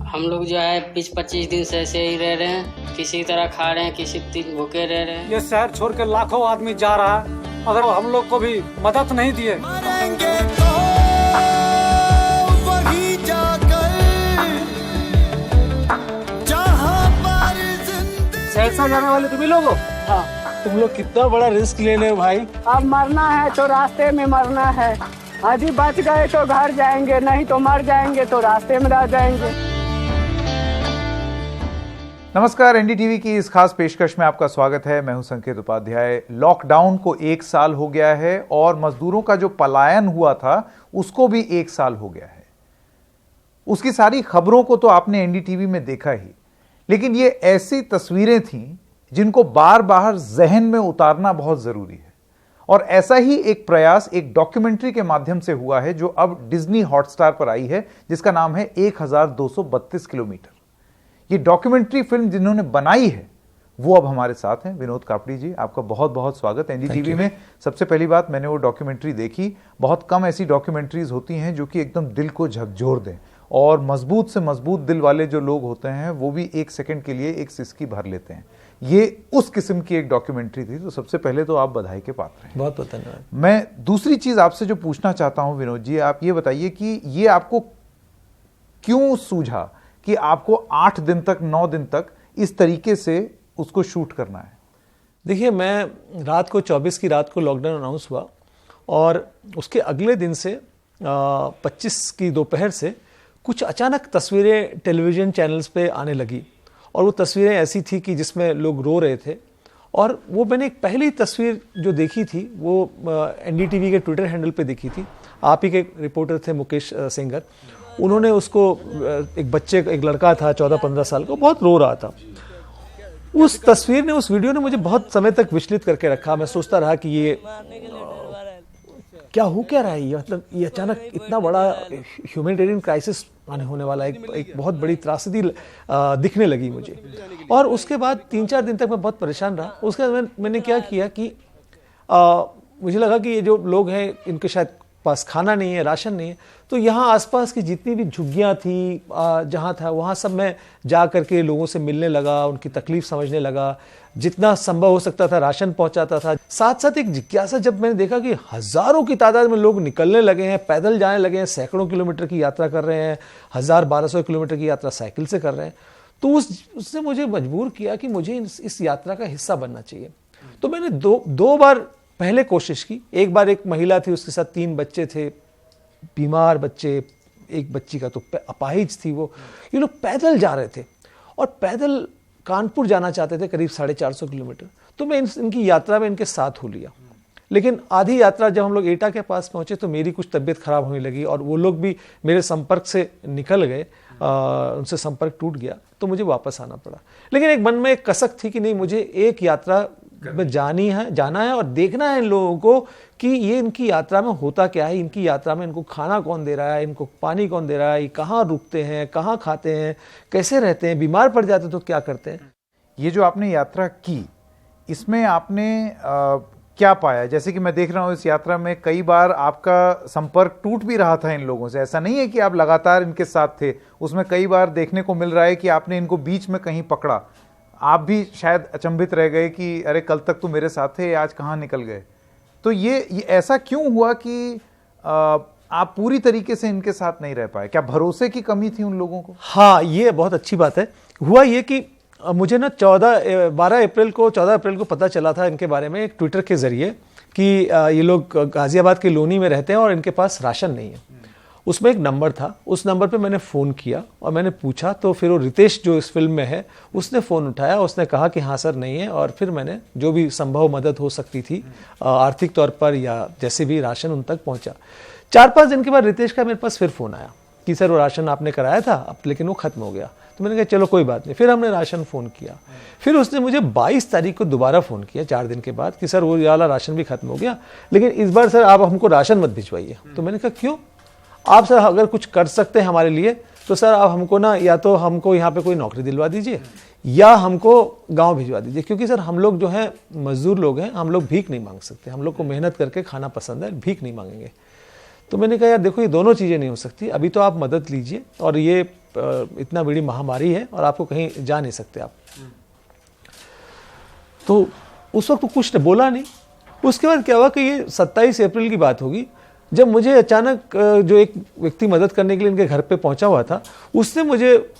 हम लोग जो है 20-25 दिन से ऐसे ही रह रहे हैं, किसी तरह खा रहे हैं, किसी दिन भूखे रह रहे हैं। ये शहर छोड़ के लाखों आदमी जा रहा है, अगर वो हम लोग को भी मदद नहीं दिए शहर से जाने वाले तुम ही लोग हो? हाँ। तुम लोग कितना बड़ा रिस्क ले रहे हो भाई। अब मरना है तो रास्ते में मरना है, यदि बच गए तो घर जाएंगे, नहीं तो मर जाएंगे तो रास्ते में रह जाएंगे। नमस्कार, एनडीटीवी की इस खास पेशकश में आपका स्वागत है। मैं हूं संकेत उपाध्याय। लॉकडाउन को 1 साल हो गया है और मजदूरों का जो पलायन हुआ था उसको भी 1 साल हो गया है। उसकी सारी खबरों को तो आपने एनडीटीवी में देखा ही, लेकिन ये ऐसी तस्वीरें थीं जिनको बार बार जहन में उतारना बहुत जरूरी है। और ऐसा ही एक प्रयास एक डॉक्यूमेंट्री के माध्यम से हुआ है जो अब डिज्नी हॉटस्टार पर आई है, जिसका नाम है 1232 किलोमीटर। ये डॉक्यूमेंट्री फिल्म जिन्होंने बनाई है वो अब हमारे साथ हैं। विनोद कापड़ी जी, आपका बहुत बहुत स्वागत एनडीटीवी में। सबसे पहली बात, मैंने वो डॉक्यूमेंट्री देखी। बहुत कम ऐसी डॉक्यूमेंट्रीज होती हैं जो कि एकदम दिल को झकझोर दें, और मजबूत से मजबूत दिल वाले जो लोग होते हैं वो भी 1 सेकंड के लिए एक सिसकी भर लेते हैं। ये उस किस्म की एक डॉक्यूमेंट्री थी। तो सबसे पहले तो आप बधाई के पात्र हैं। बहुत बहुत धन्यवाद। मैं दूसरी चीज आपसे जो पूछना चाहता हूं विनोद जी, आप ये बताइए कि ये आपको क्यों सूझा कि आपको 8 दिन तक 9 दिन तक इस तरीके से उसको शूट करना है? देखिए, मैं रात को 24 की रात को लॉकडाउन अनाउंस हुआ और उसके अगले दिन से 25 की दोपहर से कुछ अचानक तस्वीरें टेलीविज़न चैनल्स पे आने लगी, और वो तस्वीरें ऐसी थी कि जिसमें लोग रो रहे थे। और वो मैंने एक पहली तस्वीर जो देखी थी वो एनडीटीवी के ट्विटर हैंडल पे देखी थी। आप ही के रिपोर्टर थे मुकेश सेंगर, उन्होंने उसको एक बच्चे, एक लड़का था 14-15 साल का, बहुत रो रहा था। उस तस्वीर ने, उस वीडियो ने मुझे बहुत समय तक विचलित करके रखा। मैं सोचता रहा कि ये क्या हो क्या रहा है, ये मतलब ये अचानक इतना बड़ा ह्यूमैनिटेरियन क्राइसिस होने वाला, एक बहुत बड़ी त्रासदी दिखने लगी मुझे। और उसके बाद 3-4 दिन तक मैं बहुत परेशान रहा। उसके बाद मैंने क्या किया कि मुझे लगा कि ये जो लोग हैं इनके शायद पास खाना नहीं है, राशन नहीं है, तो यहाँ आसपास की जितनी भी झुग्गियाँ थी, जहाँ था वहाँ सब मैं जा करके लोगों से मिलने लगा, उनकी तकलीफ समझने लगा, जितना संभव हो सकता था राशन पहुँचाता था। साथ साथ एक जिज्ञासा जब मैंने देखा कि हज़ारों की तादाद में लोग निकलने लगे हैं, पैदल जाने लगे हैं, सैकड़ों किलोमीटर की यात्रा कर रहे हैं, 1000-1200 किलोमीटर की यात्रा साइकिल से कर रहे हैं, तो उसने मुझे मजबूर किया कि मुझे इस यात्रा का हिस्सा बनना चाहिए। तो मैंने दो बार पहले कोशिश की। एक बार एक महिला थी, उसके साथ 3 बच्चे थे, बीमार बच्चे, एक बच्ची का तो अपाहिज थी वो। ये लोग पैदल जा रहे थे और पैदल कानपुर जाना चाहते थे, करीब 450 किलोमीटर। तो मैं इनकी यात्रा में इनके साथ हो लिया। लेकिन आधी यात्रा जब हम लोग एटा के पास पहुंचे तो मेरी कुछ तबीयत खराब होने लगी और वो लोग भी मेरे संपर्क से निकल गए, उनसे संपर्क टूट गया, तो मुझे वापस आना पड़ा। लेकिन एक मन में एक कसक थी कि नहीं, मुझे एक यात्रा में जाना है और देखना है इन लोगों को कि ये इनकी यात्रा में होता क्या है, इनकी यात्रा में इनको खाना कौन दे रहा है, इनको पानी कौन दे रहा है, ये कहाँ रुकते हैं, कहाँ खाते हैं, कैसे रहते हैं, बीमार पड़ जाते तो क्या करते हैं। ये जो आपने यात्रा की, इसमें आपने क्या पाया? जैसे कि मैं देख रहा हूँ इस यात्रा में कई बार आपका संपर्क टूट भी रहा था इन लोगों से। ऐसा नहीं है कि आप लगातार इनके साथ थे। उसमें कई बार देखने को मिल रहा है कि आपने इनको बीच में कहीं पकड़ा। आप भी शायद अचंभित रह गए कि अरे कल तक तो मेरे साथ थे, आज कहाँ निकल गए। तो ये ऐसा क्यों हुआ कि आप पूरी तरीके से इनके साथ नहीं रह पाए? क्या भरोसे की कमी थी उन लोगों को? हाँ, ये बहुत अच्छी बात है। हुआ ये कि मुझे ना 14 अप्रैल को पता चला था इनके बारे में एक ट्विटर के जरिए कि ये लोग गाजियाबाद के लोनी में रहते हैं और इनके पास राशन नहीं है। उसमें एक नंबर था, उस नंबर पे मैंने फ़ोन किया और मैंने पूछा, तो फिर वो रितेश जो इस फिल्म में है उसने फ़ोन उठाया, उसने कहा कि हाँ सर नहीं है। और फिर मैंने जो भी संभव मदद हो सकती थी आर्थिक तौर पर या जैसे भी राशन उन तक पहुंचा। 4-5 दिन के बाद रितेश का मेरे पास फिर फ़ोन आया कि सर वो राशन आपने कराया था अब, लेकिन वो ख़त्म हो गया। तो मैंने कहा चलो कोई बात नहीं। फिर हमने राशन फ़ोन किया। फिर उसने मुझे 22 तारीख को दोबारा फ़ोन किया 4 दिन के बाद कि सर वो वाला राशन भी ख़त्म हो गया, लेकिन इस बार सर आप हमको राशन मत भिजवाइए। तो मैंने कहा क्यों? आप सर अगर कुछ कर सकते हैं हमारे लिए तो सर आप हमको ना, या तो हमको यहाँ पे कोई नौकरी दिलवा दीजिए या हमको गांव भिजवा दीजिए, क्योंकि सर हम लोग जो हैं मजदूर लोग हैं, हम लोग भीख नहीं मांग सकते, हम लोग को मेहनत करके खाना पसंद है, भीख नहीं मांगेंगे। तो मैंने कहा यार देखो ये दोनों चीज़ें नहीं हो सकती, अभी तो आप मदद लीजिए और ये इतना बड़ी महामारी है और आपको कहीं जा नहीं सकते आप। तो उस वक्त तो कुछ ने बोला नहीं। उसके बाद क्या हुआ कि ये 27 अप्रैल की बात होगी, जब मुझे अचानक जो एक व्यक्ति मदद करने के लिए इनके घर पे पहुंचा हुआ था, उसने मुझे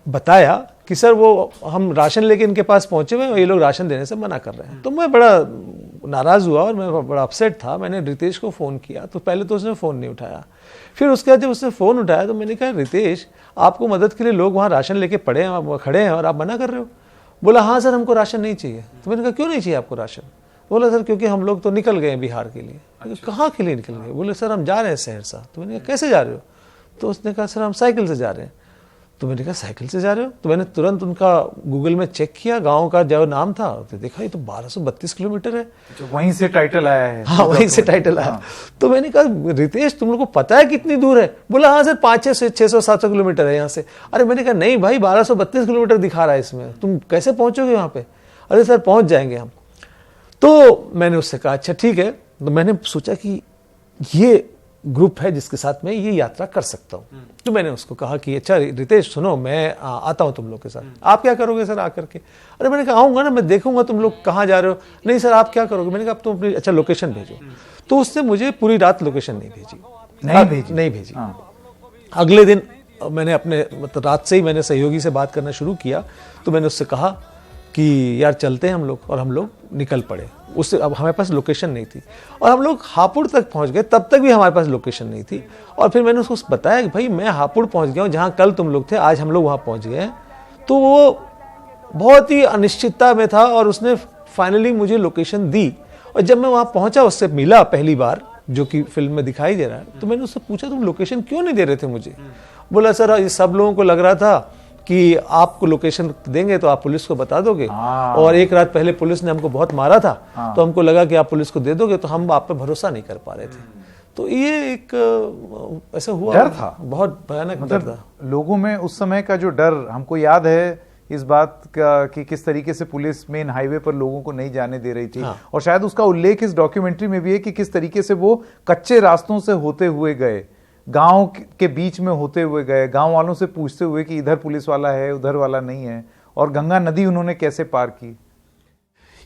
बताया कि सर वो हम राशन लेके इनके पास पहुंचे हुए और ये लोग राशन देने से मना कर रहे हैं। तो मैं बड़ा नाराज़ हुआ और मैं बड़ा अपसेट था। मैंने रितेश को फ़ोन किया, तो पहले तो उसने फ़ोन नहीं उठाया। फिर उसके बाद जब उसने फ़ोन उठाया तो मैंने कहा, रितेश आपको मदद के लिए लोग वहाँ राशन लेके खड़े हैं और आप मना कर रहे हो। बोला हाँ सर हमको राशन नहीं चाहिए। तो मैंने कहा क्यों नहीं चाहिए आपको राशन? बोला सर क्योंकि हम लोग तो निकल गए हैं बिहार के लिए। अच्छा। कहाँ के लिए निकल गए? बोले सर हम जा रहे हैं सहरसा। तो मैंने कहा कैसे जा रहे हो? तो उसने कहा सर हम साइकिल से जा रहे हैं। तो मैंने कहा साइकिल से जा रहे हो? तो मैंने तुरंत उनका गूगल में चेक किया, गांव का जो नाम था, तो देखा ये तो 1232 किलोमीटर है। वहीं से टाइटल आया है। हाँ वहीं से टाइटल आया। तो मैंने कहा रितेश तुम लोग को पता है कितनी दूर है? बोला हाँ सर 500-600-700 किलोमीटर है यहाँ से। अरे मैंने कहा नहीं भाई 1232 किलोमीटर दिखा रहा है इसमें, तुम कैसे पहुंचोगे वहाँ पे? अरे सर पहुंच जाएंगे हम। तो मैंने उससे कहा अच्छा ठीक है। तो मैंने सोचा कि ये ग्रुप है जिसके साथ मैं ये यात्रा कर सकता हूँ। तो मैंने उसको कहा कि अच्छा रितेश सुनो, मैं आता हूँ तुम लोग के साथ। आप क्या करोगे सर आकर के? अरे मैंने कहा आऊँगा ना, मैं देखूंगा तुम लोग कहाँ जा रहे हो। नहीं सर आप क्या करोगे? मैंने कहा अब तुम अपनी अच्छा लोकेशन भेजो। तो उसने मुझे पूरी रात लोकेशन नहीं भेजी। अगले दिन मैंने अपने मतलब रात से ही मैंने सहयोगी से बात करना शुरू किया। तो मैंने उससे कहा कि यार चलते हैं हम लोग, और हम लोग निकल पड़े। उससे अब हमारे पास लोकेशन नहीं थी और हम लोग हापुड़ तक पहुंच गए, तब तक भी हमारे पास लोकेशन नहीं थी। और फिर मैंने उसको बताया कि भाई मैं हापुड़ पहुंच गया हूँ, जहाँ कल तुम लोग थे आज हम लोग वहाँ पहुंच गए हैं। तो वो बहुत ही अनिश्चितता में था और उसने फाइनली मुझे लोकेशन दी। और जब मैं वहाँ पहुँचा, उससे मिला पहली बार, जो कि फिल्म में दिखाई दे रहा है, तो मैंने उससे पूछा तुम लोकेशन क्यों नहीं दे रहे थे मुझे? बोला सर ये सब लोगों को लग रहा था कि आपको लोकेशन देंगे तो आप पुलिस को बता दोगे, और एक रात पहले पुलिस ने हमको बहुत मारा था, तो हमको लगा कि आप पुलिस को दे दोगे, तो हम आप पे भरोसा नहीं कर पा रहे थे। तो ये एक ऐसा हुआ, डर था, बहुत भयानक डर था लोगों में उस समय का। जो डर हमको याद है इस बात का कि किस तरीके से पुलिस मेन हाईवे पर लोगों को नहीं जाने दे रही थी। और शायद उसका उल्लेख इस डॉक्यूमेंट्री में भी है कि किस तरीके से वो कच्चे रास्तों से होते हुए गए, गांव के बीच में होते हुए गए, गांव वालों से पूछते हुए कि इधर पुलिस वाला है उधर वाला नहीं है, और गंगा नदी उन्होंने कैसे पार की।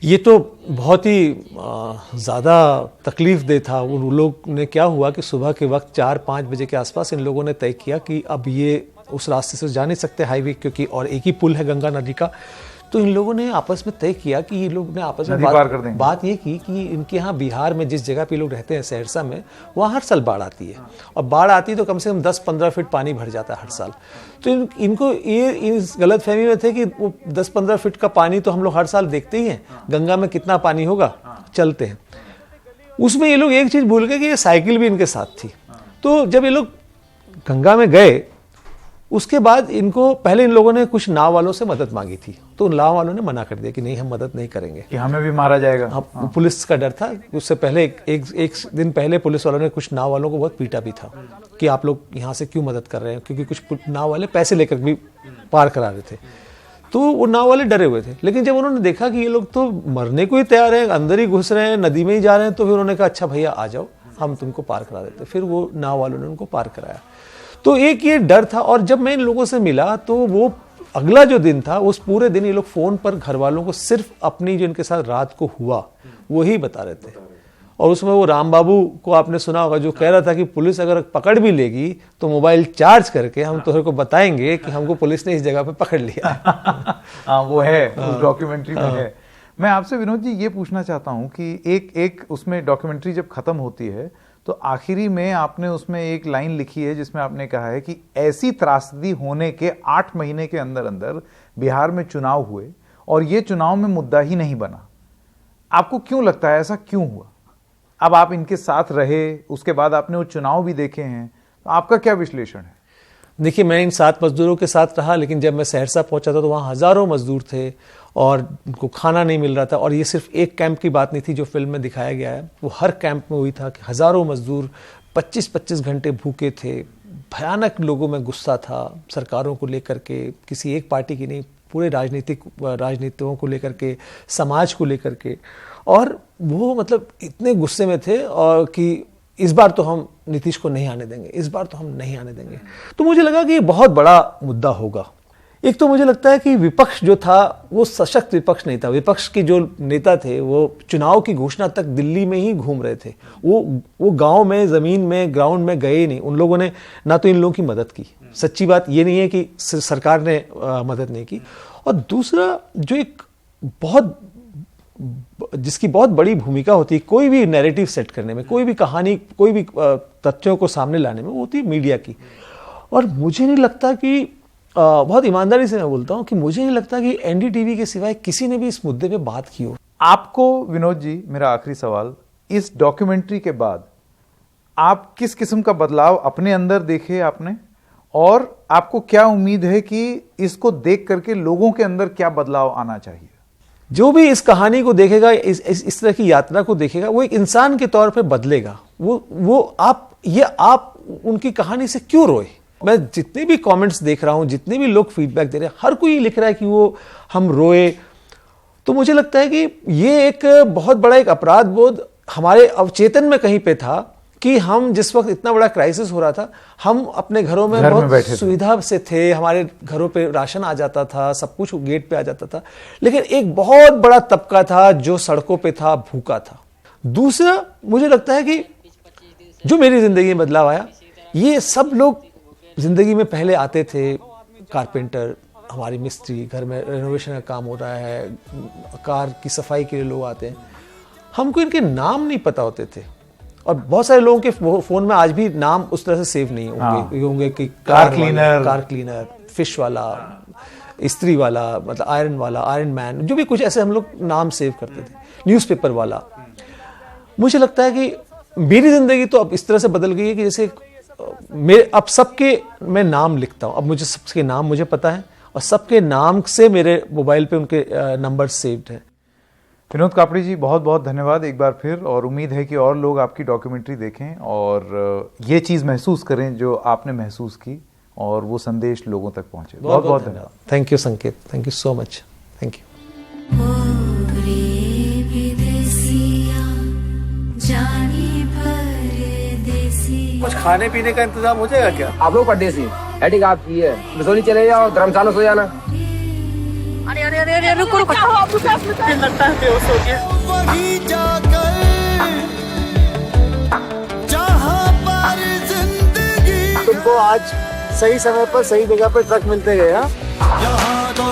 ये तो बहुत ही ज़्यादा तकलीफ दे था। उन लोग ने क्या हुआ कि सुबह के वक्त 4-5 बजे के आसपास इन लोगों ने तय किया कि अब ये उस रास्ते से जा नहीं सकते हाईवे, क्योंकि और एक ही पुल है गंगा नदी का। तो इन लोगों ने आपस में तय किया कि ये लोग ने आपस में बात ये की कि इनके यहाँ बिहार में जिस जगह पे लोग रहते हैं सहरसा में, वहाँ हर साल बाढ़ आती है, और बाढ़ आती है तो कम से कम 10-15 फीट पानी भर जाता है हर साल। तो इनको ये इस गलत फहमी में थे कि वो 10-15 फीट का पानी तो हम लोग हर साल देखते ही हैं, गंगा में कितना पानी होगा, चलते हैं। उसमें ये लोग एक चीज़ भूल गए कि ये साइकिल भी इनके साथ थी। तो जब ये लोग गंगा में गए, उसके बाद इनको पहले इन लोगों ने कुछ नाव वालों से मदद मांगी थी, तो नाव वालों ने मना कर दिया कि नहीं हम मदद नहीं करेंगे, कि हमें भी मारा जाएगा। पुलिस का डर था। उससे पहले एक दिन पहले पुलिस वालों ने कुछ नाव वालों को बहुत पीटा भी था कि आप लोग यहाँ से क्यों मदद कर रहे हैं, क्योंकि कुछ नाव वाले पैसे लेकर भी पार करा रहे थे। तो वो नाव वाले डरे हुए थे। लेकिन जब उन्होंने देखा कि ये लोग तो मरने को ही तैयार है, अंदर ही घुस रहे हैं, नदी में ही जा रहे हैं, तो फिर उन्होंने कहा अच्छा भैया आ जाओ हम तुमको पार करा देते। फिर वो नाव वालों ने उनको पार कराया। तो एक ये डर था। और जब मैं इन लोगों से मिला तो वो अगला जो दिन था, उस पूरे दिन ये लोग फोन पर घर वालों को सिर्फ अपनी जो इनके साथ रात को हुआ वही बता रहे थे। और उसमें वो राम बाबू को आपने सुना होगा, जो कह रहा था कि पुलिस अगर पकड़ भी लेगी तो मोबाइल चार्ज करके हम तुम्हारे को बताएंगे कि हमको पुलिस ने इस जगह पे पकड़ लिया। हाँ वो है, उस डॉक्यूमेंट्री में है। मैं आपसे विनोद जी ये पूछना चाहता हूँ कि एक उसमें डॉक्यूमेंट्री जब खत्म होती है तो आखिरी में आपने उसमें एक लाइन लिखी है जिसमें आपने कहा है कि ऐसी त्रासदी होने के 8 महीने के अंदर अंदर बिहार में चुनाव हुए और ये चुनाव में मुद्दा ही नहीं बना। आपको क्यों लगता है ऐसा क्यों हुआ? अब आप इनके साथ रहे, उसके बाद आपने वो चुनाव भी देखे हैं, तो आपका क्या विश्लेषण है? देखिए मैं इन 7 मजदूरों के साथ रहा, लेकिन जब मैं सहरसा पहुंचा था तो वहाँ हज़ारों मजदूर थे और उनको खाना नहीं मिल रहा था। और ये सिर्फ एक कैंप की बात नहीं थी जो फिल्म में दिखाया गया है, वो हर कैंप में हुई था कि हज़ारों मजदूर 25-25 घंटे भूखे थे। भयानक लोगों में गुस्सा था सरकारों को लेकर के, किसी एक पार्टी की नहीं, पूरे राजनीतिकों को लेकर के, समाज को लेकर के। और वो मतलब इतने गुस्से में थे और कि इस बार तो हम नीतीश को नहीं आने देंगे, इस बार तो हम नहीं आने देंगे। तो मुझे लगा कि ये बहुत बड़ा मुद्दा होगा। एक तो मुझे लगता है कि विपक्ष जो था वो सशक्त विपक्ष नहीं था। विपक्ष के जो नेता थे वो चुनाव की घोषणा तक दिल्ली में ही घूम रहे थे, वो गांव में, जमीन में, ग्राउंड में गए ही नहीं। उन लोगों ने ना तो इन लोगों की मदद की, सच्ची बात ये नहीं है कि सरकार ने मदद नहीं की। और दूसरा जो एक जिसकी बहुत बड़ी भूमिका होती है कोई भी नैरेटिव सेट करने में, कोई भी कहानी, कोई भी तथ्यों को सामने लाने में, वो होती है मीडिया की। और मुझे नहीं लगता कि बहुत ईमानदारी से मैं बोलता हूं कि मुझे नहीं लगता कि एनडीटीवी के सिवाय किसी ने भी इस मुद्दे पे बात की हो। आपको विनोद जी, मेरा आखिरी सवाल, इस डॉक्यूमेंट्री के बाद आप किस किस्म का बदलाव अपने अंदर देखे आपने, और आपको क्या उम्मीद है कि इसको देख करके लोगों के अंदर क्या बदलाव आना चाहिए? जो भी इस कहानी को देखेगा, इस तरह की यात्रा को देखेगा, वो एक इंसान के तौर पे बदलेगा। आप उनकी कहानी से क्यों रोए? मैं जितने भी कमेंट्स देख रहा हूं, जितने भी लोग फीडबैक दे रहे हैं, हर कोई लिख रहा है कि वो हम रोए। तो मुझे लगता है कि ये एक बहुत बड़ा एक अपराध बोध हमारे अवचेतन में कहीं पे था कि हम जिस वक्त इतना बड़ा क्राइसिस हो रहा था, हम अपने घरों में बहुत सुविधा से थे, हमारे घरों पे राशन आ जाता था, सब कुछ गेट पे आ जाता था, लेकिन एक बहुत बड़ा तबका था जो सड़कों पे था, भूखा था। दूसरा मुझे लगता है कि जो मेरी जिंदगी में बदलाव आया, ये सब लोग जिंदगी में पहले आते थे, कारपेंटर, हमारी मिस्त्री, घर में रेनोवेशन का काम हो रहा है, कार की सफाई के लिए लोग आते हैं, हमको इनके नाम नहीं पता होते थे। और बहुत सारे लोगों के फोन में आज भी नाम उस तरह से सेव नहीं होंगे कि कार क्लीनर, फिश वाला, इस्त्री वाला, मतलब आयरन वाला, आयरन मैन, जो भी कुछ ऐसे हम लोग नाम सेव करते थे, न्यूज़पेपर वाला। मुझे लगता है कि मेरी जिंदगी तो अब इस तरह से बदल गई है कि जैसे अब सबके मैं नाम लिखता हूं, अब मुझे सबके नाम मुझे पता है और सबके नाम से मेरे मोबाइल पे उनके नंबर सेव्ड हैं। विनोद कापड़ी जी, बहुत बहुत धन्यवाद एक बार फिर, और उम्मीद है कि और लोग आपकी डॉक्यूमेंट्री देखें और ये चीज़ महसूस करें जो आपने महसूस की, और वो संदेश लोगों तक पहुंचे। बहुत बहुत धन्यवाद। थैंक यू संकेत, thank you so much, thank you. कुछ खाने पीने का इंतजाम हो जाएगा क्या? आप लोग परदेसी, हेडिंग आपकी है, रसोई चले जाओ, धर्मशाला सो जाना। अरे अरे अरे अरे रुको रुको, लगता है बेहोश हो गया। वहीं जाकर जहां पर जिंदगी तुमको आज सही समय पर सही जगह पर ट्रक मिलते गए। यहाँ तो